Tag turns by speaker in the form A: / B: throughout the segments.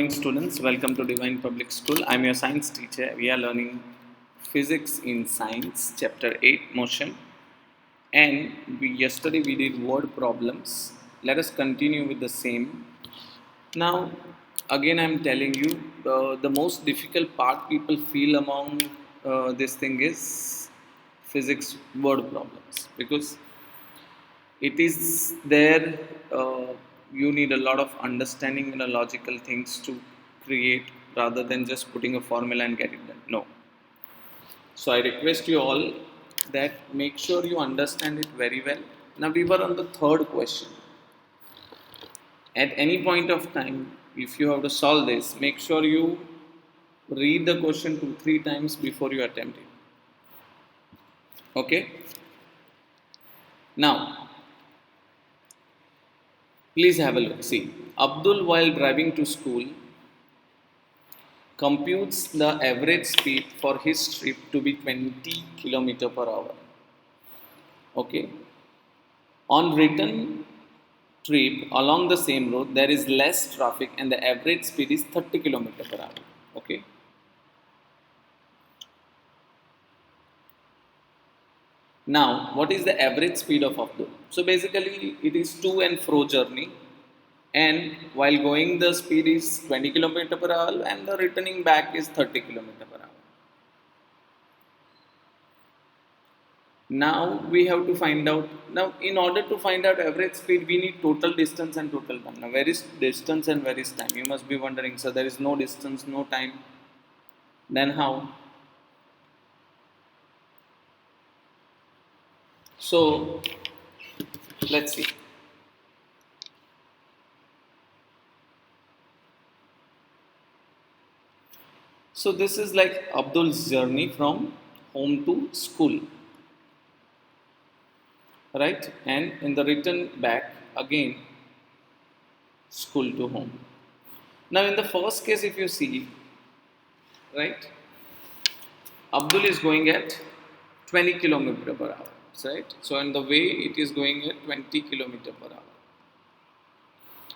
A: Morning students, welcome to Divine Public School. I'm your science teacher. We are learning physics in science, chapter 8, motion. And yesterday we did word problems. Let us continue with the same. Now, again, I'm telling you the most difficult part people feel among this thing is physics word problems because it is there. You need a lot of understanding and a logical things to create rather than just putting a formula and get it done. No. So I request you all that make sure you understand it very well. Now we were on the third question. At any point of time, if you have to solve this, make sure you read the question 2-3 times before you attempt it. Okay. Now please have a look. See, Abdul, while driving to school, computes the average speed for his trip to be 20 km per hour. Okay. On return trip along the same road, there is less traffic and the average speed is 30 km per hour. Okay. Now, what is the average speed of Abdul? So basically, it is to and fro journey, and while going, the speed is 20 km per hour, and the returning back is 30 km per hour. Now we have to find out. Now, in order to find out average speed, we need total distance and total time. Now, where is distance and where is time? You must be wondering. So there is no distance, no time. Then how? So let's see. So this is like Abdul's journey from home to school, right? And in the return back again, school to home. Now in the first case, if you see, right, Abdul is going at 20 km per hour, right? So in the way it is going at 20 km per hour,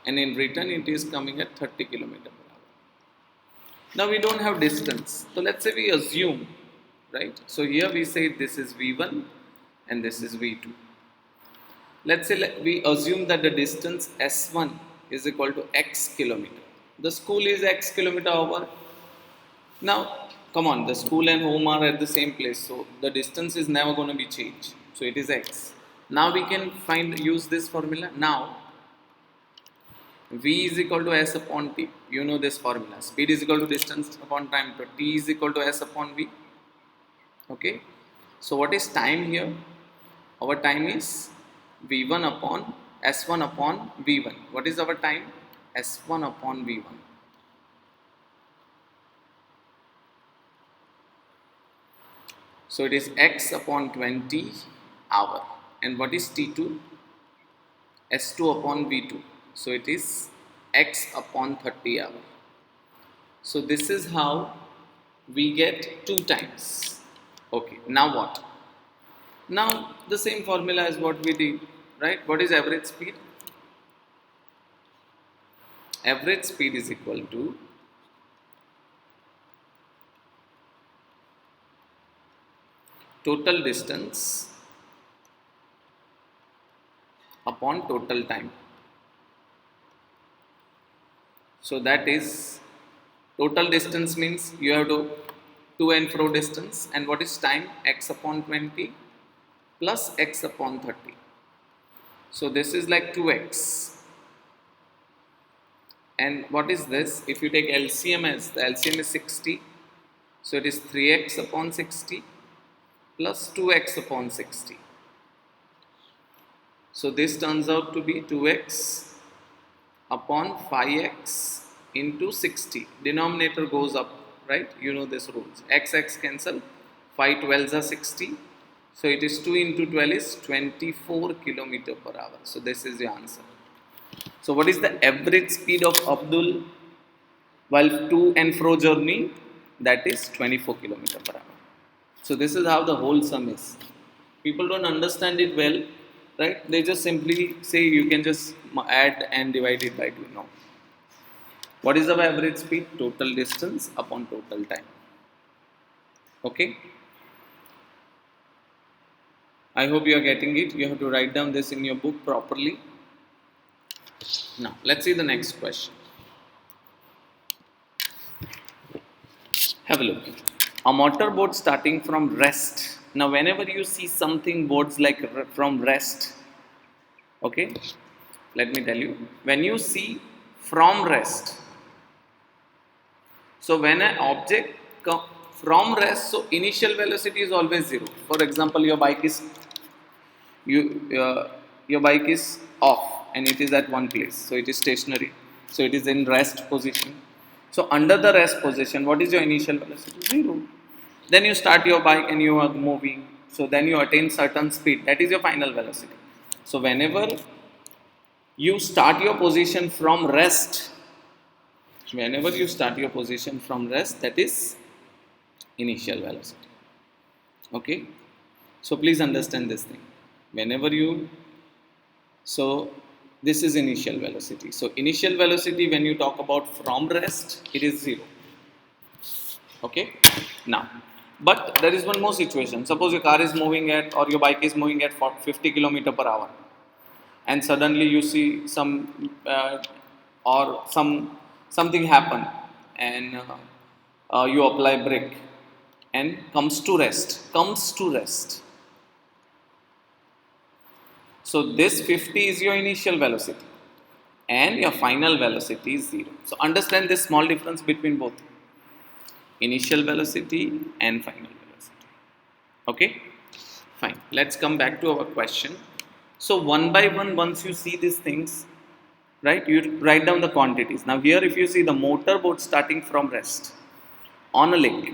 A: and in return it is coming at 30 km per hour. Now we don't have distance, so let's say we assume, right? So here we say this is V1 and this is V2. Let's say we assume that the distance S1 is equal to X kilometer. The school is X kilometer over. Now, come on, the school and home are at the same place, so the distance is never going to be changed. So it is X. Now we can use this formula. Now, V is equal to S upon T. You know this formula. Speed is equal to distance upon time. So T is equal to S upon V. Okay. So what is time here? Our time is V1 upon S1 upon V1. What is our time? S1 upon V1. So it is X upon 20 hour. And what is T2? S2 upon V2. So it is X upon 30 hour. So this is how we get 2 times. Okay, now what? Now the same formula as what we did, right? What is average speed? Average speed is equal to total distance upon total time. So that is, total distance means you have to and fro distance, and what is time? X upon 20 plus X upon 30. So this is like 2X. And what is this? If you take LCM, as the LCM is 60, so it is 3X upon 60 plus 2X upon 60. So this turns out to be 2X upon 5X into 60. Denominator goes up, right? You know this rules. X cancel. 5 12s are 60. So it is 2 into 12 is 24 km per hour. So this is the answer. So what is the average speed of Abdul while to and fro journey? That is 24 km per hour. So this is how the whole sum is. People don't understand it well, right? They just simply say you can just add and divide it by 2. No. What is our average speed? Total distance upon total time. Okay. I hope you are getting it. You have to write down this in your book properly. Now, let's see the next question. Have a look. A motorboat starting from rest. Now, whenever you see something boats like from rest, okay, let me tell you. When you see from rest, so when an object come from rest, so initial velocity is always zero. For example, your bike is off and it is at one place, so it is stationary, so it is in rest position. So under the rest position, what is your initial velocity? Zero. Then you start your bike and you are moving, so then you attain certain speed, that is your final velocity. So whenever you start your position from rest, that is initial velocity. Okay, so please understand this thing. Whenever you, so this is initial velocity. So initial velocity, when you talk about from rest, it is zero. Okay, now, but there is one more situation. Suppose your car is moving at, or your bike is moving at 50 kilometer per hour, and suddenly you see something happen, and you apply brake and comes to rest. So this 50 is your initial velocity and your final velocity is 0. So understand this small difference between both initial velocity and final velocity. Okay, fine. Let's come back to our question. So one by one, once you see these things, right, you write down the quantities. Now here if you see the motorboat starting from rest on a lake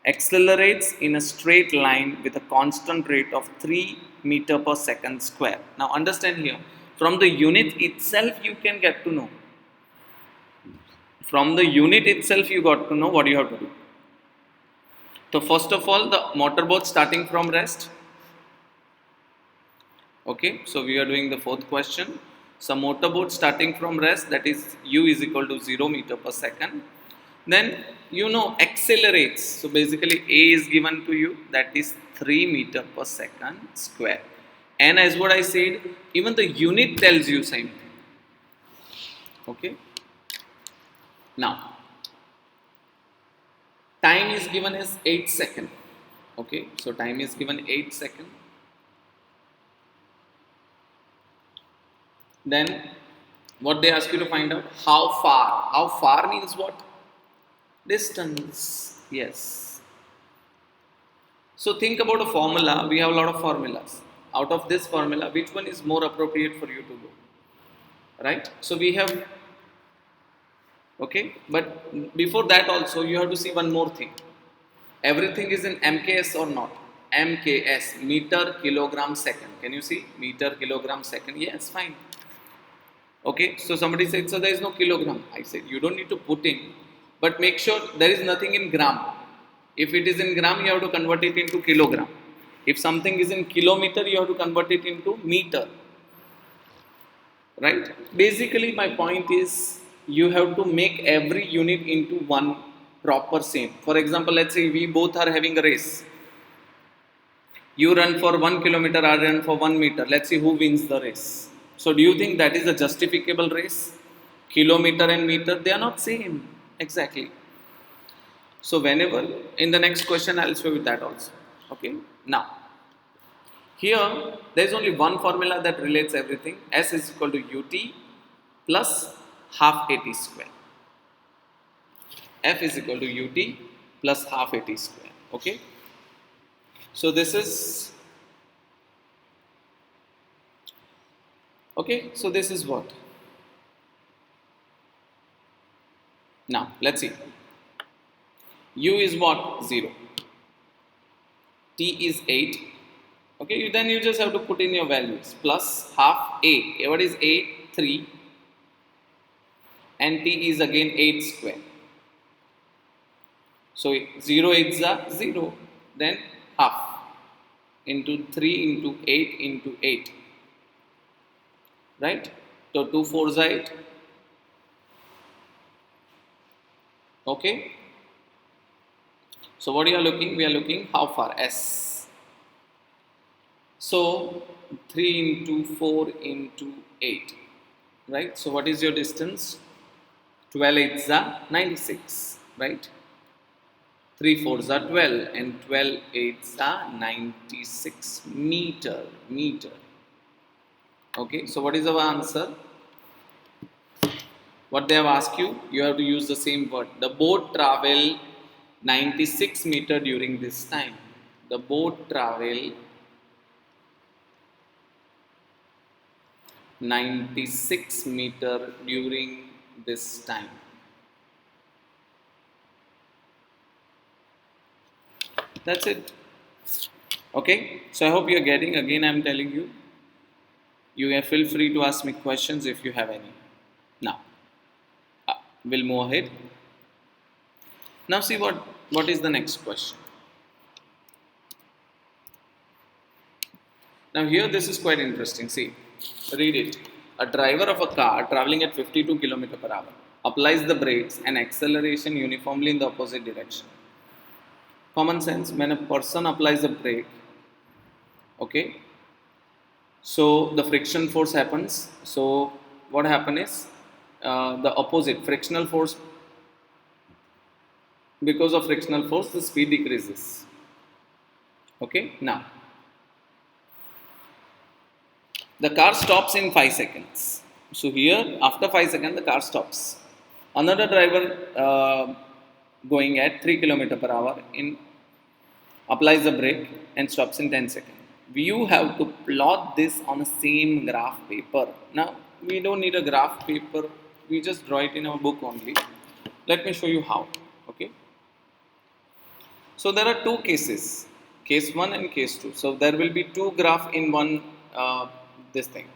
A: accelerates in a straight line with a constant rate of 3 meter per second square. Now understand here, from the unit itself you can get to know. From the unit itself you got to know what you have to do. So first of all, the motorboat starting from rest. Okay, so we are doing the fourth question. So motorboat starting from rest, that is u is equal to 0 meter per second. Then you know accelerates. So basically a is given to you, that is 3 meter per second square. And as what I said, even the unit tells you same thing. Okay. Now time is given as 8 seconds. Okay, so time is given 8 seconds. Then what they ask you to find out, how far means what? Distance. Yes. So think about a formula. We have a lot of formulas. Out of this formula, which one is more appropriate for you to go? Right? So we have, okay, but before that also you have to see one more thing. Everything is in MKS or not? MKS, meter kilogram second. Can you see? Meter kilogram second. Yes, fine. Okay, so somebody said, so there is no kilogram. I said, you don't need to put in, but make sure there is nothing in gram. If it is in gram, you have to convert it into kilogram. If something is in kilometer, you have to convert it into meter. Right? Basically, my point is, you have to make every unit into one proper same. For example, let's say we both are having a race. You run for 1 kilometer, I run for 1 meter. Let's see who wins the race. So do you think that is a justificable race? Kilometer and meter, they are not same. Exactly. So whenever, in the next question, I will show you that also. Okay. Now, here, there is only one formula that relates everything. S is equal to ut plus half at square. F is equal to ut plus half at square. Okay. So this is, okay, so this is what? Now, let's see. U is what? 0. T is 8. Okay, then you just have to put in your values. Plus half A. What is A? 3. And T is again 8 square. So 0 is 0. Then half. Into 3 into 8 into 8. Right? So 2 4s are 8. Okay. So what you are looking? We are looking how far? S. So 3 into 4 into 8. Right. So what is your distance? 12 8s are 96. Right. 3 4s are 12 and 12 8s are 96 meter. Okay. So what is our answer? What they have asked you, you have to use the same word. The boat travel 96 meter during this time. The boat travel 96 meter during this time. That's it. Okay. So I hope you are getting. Again, I am telling you. You can feel free to ask me questions if you have any. Now, we'll move ahead. Now see what is the next question. Now here this is quite interesting. See, read it. A driver of a car traveling at 52 km per hour applies the brakes and acceleration uniformly in the opposite direction. Common sense, when a person applies a brake, okay, so the friction force happens. So what happens is the opposite frictional force, because of frictional force the speed decreases. Okay, now the car stops in 5 seconds. So here, after 5 seconds, the car stops. Another driver going at 3 km per hour in applies the brake and stops in 10 seconds. You have to plot this on the same graph paper. Now, we don't need a graph paper. We just draw it in our book only. Let me show you how. Okay. So there are two cases, case 1 and case 2. So there will be two graph in one this thing.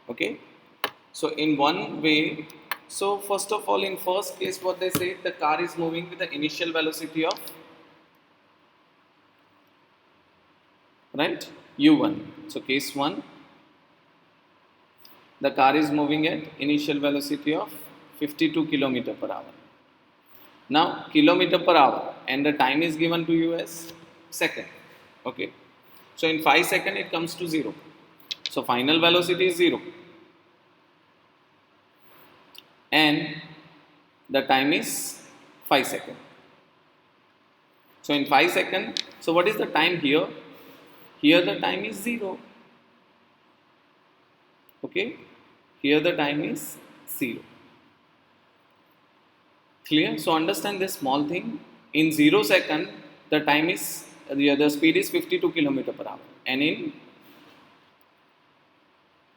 A: Okay. So in one way, so first of all, in first case, what they say, the car is moving with the initial velocity of, right, u1. So case 1, the car is moving at initial velocity of 52 km per hour. Now kilometer per hour and the time is given to you as second. Okay. So in 5 seconds it comes to 0. So final velocity is 0 and the time is 5 seconds. So in 5 seconds, so what is the time here? Here the time is 0. Okay. Here the time is 0. Clear? So understand this small thing. In 0 second, the time is the speed is 52 km per hour, and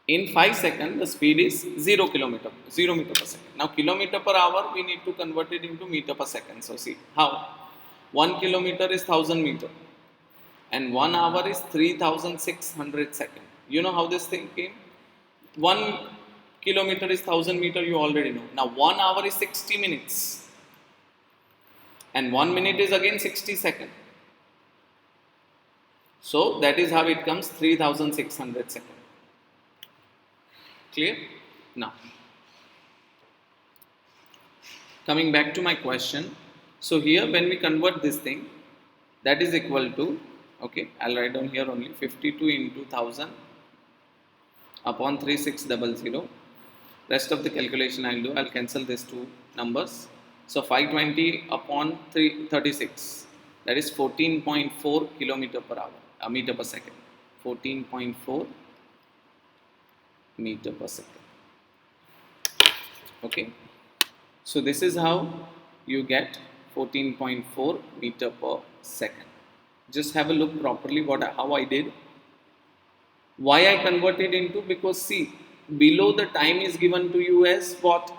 A: in 5 seconds the speed is 0 meter per second. Now kilometer per hour we need to convert it into meter per second. So see how 1 kilometer is 1000 meter and 1 hour is 3600 seconds. You know how this thing came? 1 kilometer is 1000 meter, you already know. Now 1 hour is 60 minutes and 1 minute is again 60 seconds. So that is how it comes 3600 seconds. Clear? Now coming back to my question. So here when we convert this thing, that is equal to, okay, I'll write down here only 52 into 1000 upon 3600. Rest of the calculation I'll do, I'll cancel these two numbers. So 520 upon 36, that is 14.4 kilometer per hour, meter per second. 14.4 meter per second. Okay. So this is how you get 14.4 meter per second. Just have a look properly how I did. Why I converted into, because see, below the time is given to you as what?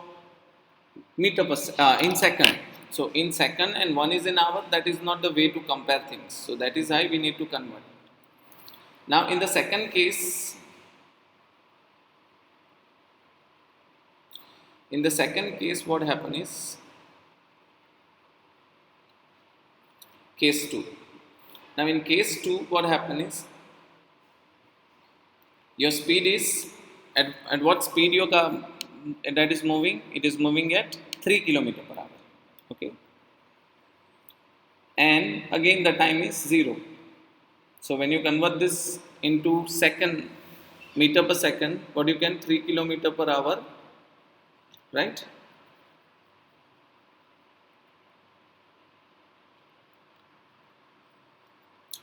A: Meter per in second. So in second and one is in hour, that is not the way to compare things. So that is why we need to convert. Now in the second case, what happen is case 2. Now in case 2, what happen is your speed is at what speed your car that is moving? It is moving at 3 km per hour. Okay. and again the time is 0. So when you convert this into second, meter per second, what you can, 3 kilometer per hour, right?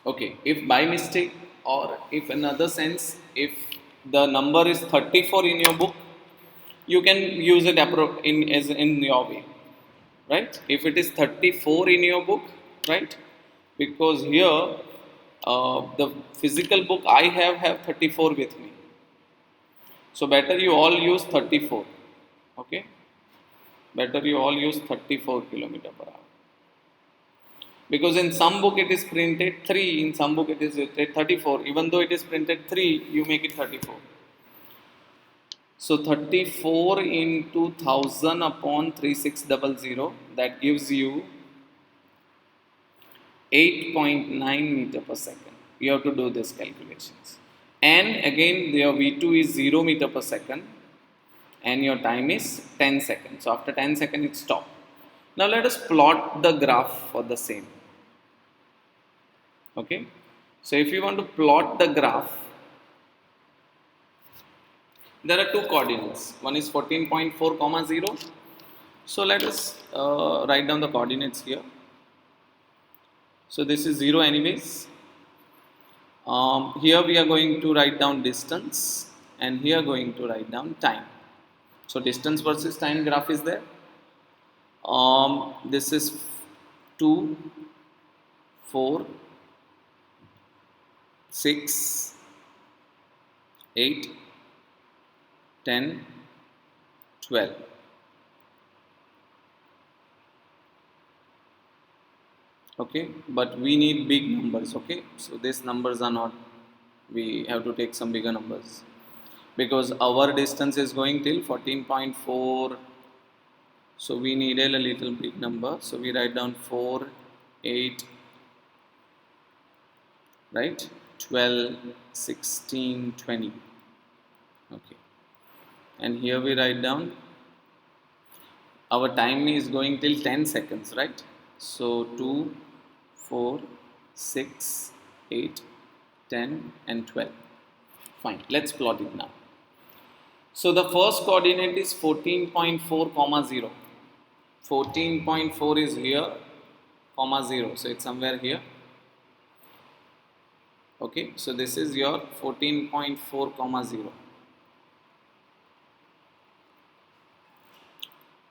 A: Okay, if by mistake or if another sense, if the number is 34 in your book, you can use it in as in your way, right? If it is 34 in your book, right? Because here the physical book I have 34 with me, so better you all use 34. Okay, better you all use 34 kilometer per hour, because in some book it is printed 3, in some book it is written 34. Even though it is printed 3, you make it 34. So 34 into 1000 upon 3600, that gives you 8.9 meter per second. You have to do these calculations. And again, your V2 is 0 meter per second and your time is 10 seconds. So after 10 seconds, it stops. Now let us plot the graph for the same. Okay. So if you want to plot the graph, there are two coordinates. One is 14.4 comma 0. So let us write down the coordinates here. So this is 0 anyways. Here we are going to write down distance and here going to write down time. So distance versus time graph is there. This is 2, 4, 6, 8, 10, 12. Okay, but we need big numbers. Okay, so these numbers are not, we have to take some bigger numbers, because our distance is going till 14.4. So we needed a little big number. So we write down 4, 8, right, 12, 16, 20. Okay, and here we write down our time is going till 10 seconds, right? So 2, 4, 6, 8, 10 and 12. Fine, let's plot it now. So the first coordinate is 14.4 comma 0. 14.4 is here, comma 0. So it's somewhere here. Okay, so this is your 14.4 comma 0.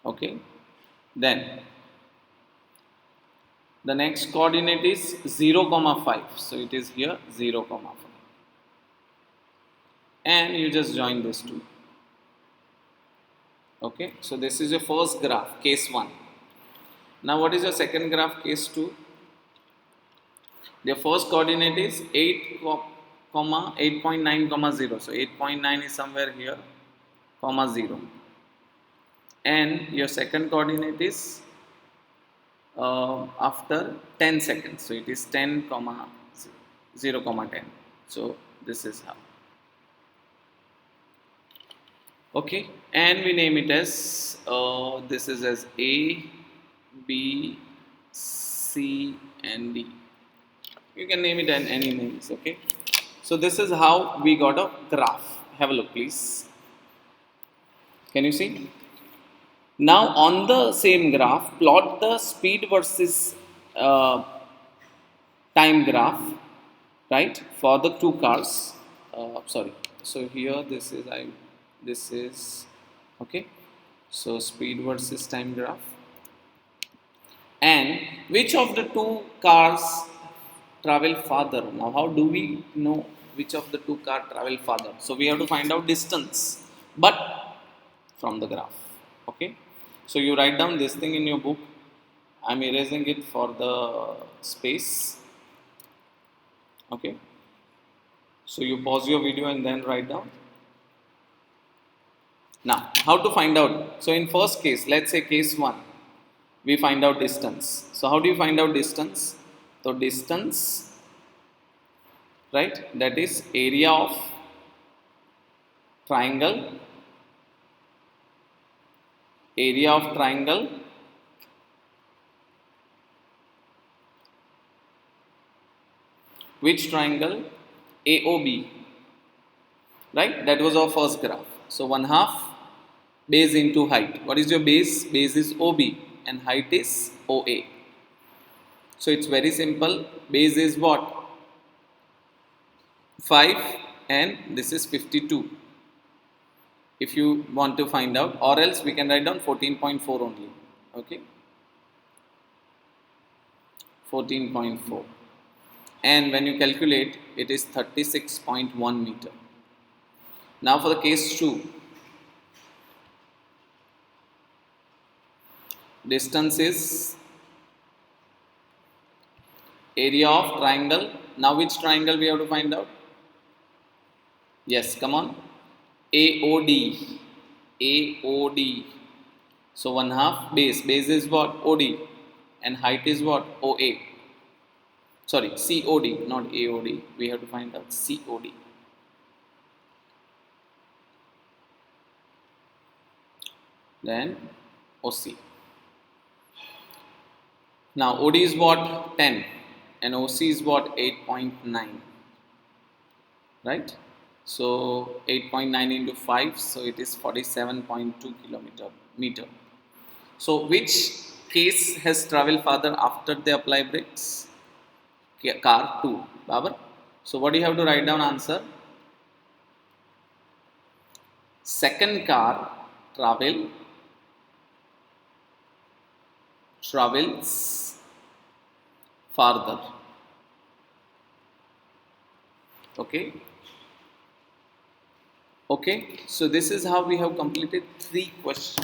A: Okay, then the next coordinate is 0 comma 5. So it is here 0 comma 5. And you just join these two. Okay, so this is your first graph, case 1. Now what is your second graph, case 2? The first coordinate is 8.9 comma 0. So 8.9 is somewhere here, comma 0. And your second coordinate is after 10 seconds. So it is 10 comma 0 comma 10. So this is how. Okay, and we name it as this is as A, B, C and D. You can name it in any names. Okay, so this is how we got a graph. Have a look please. Can you see? Now on the same graph, plot the speed versus time graph, right, for the two cars. Sorry, so here this is okay. So speed versus time graph, and which of the two cars travel farther. Now how do we know which of the two cars travel farther? So we have to find out distance, but from the graph. Okay, so you write down this thing in your book. I'm erasing it for the space. Okay, so you pause your video and then write down. Now how to find out? So in first case, let's say case 1, we find out distance. So how do you find out distance? So distance, right, that is area of triangle, Which triangle? AOB, right? That was our first graph. So 1/2 base into height. What is your base? Base is OB and height is OA. So it's very simple. Base is what? 5 and this is 52. If you want to find out, or else we can write down 14.4 only. Okay, 14.4, and when you calculate, it is 36.1 meter. Now for the case 2, distance is area of triangle. Now which triangle we have to find out? Yes, come on. AOD. AOD. So 1/2 base. Base is what? OD. And height is what? OA. Sorry, COD, not AOD. We have to find out COD. Then OC. Now OD is what? 10 and OC is what? 8.9. Right? So 8.9 into 5, so it is 47.2 meter. So which case has traveled farther after they apply brakes? Car 2. Babar. So what do you have to write down answer? Second car travels farther. Okay. Okay, so this is how we have completed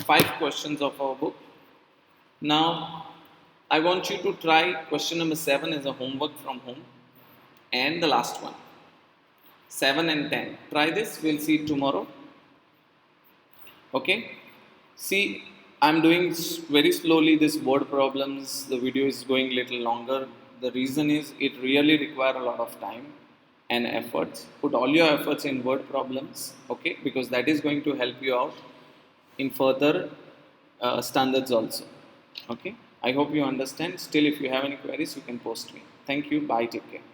A: 5 questions of our book. Now I want you to try question number 7 as a homework from home, and the last one, 7 and 10. Try this, we'll see it tomorrow. Okay, see, I'm doing very slowly this word problems. The video is going little longer. The reason is it really require a lot of time and efforts. Put all your efforts in word problems, okay, because that is going to help you out in further standards also. Okay, I hope you understand. Still, if you have any queries, you can post me. Thank you. Bye. Take care.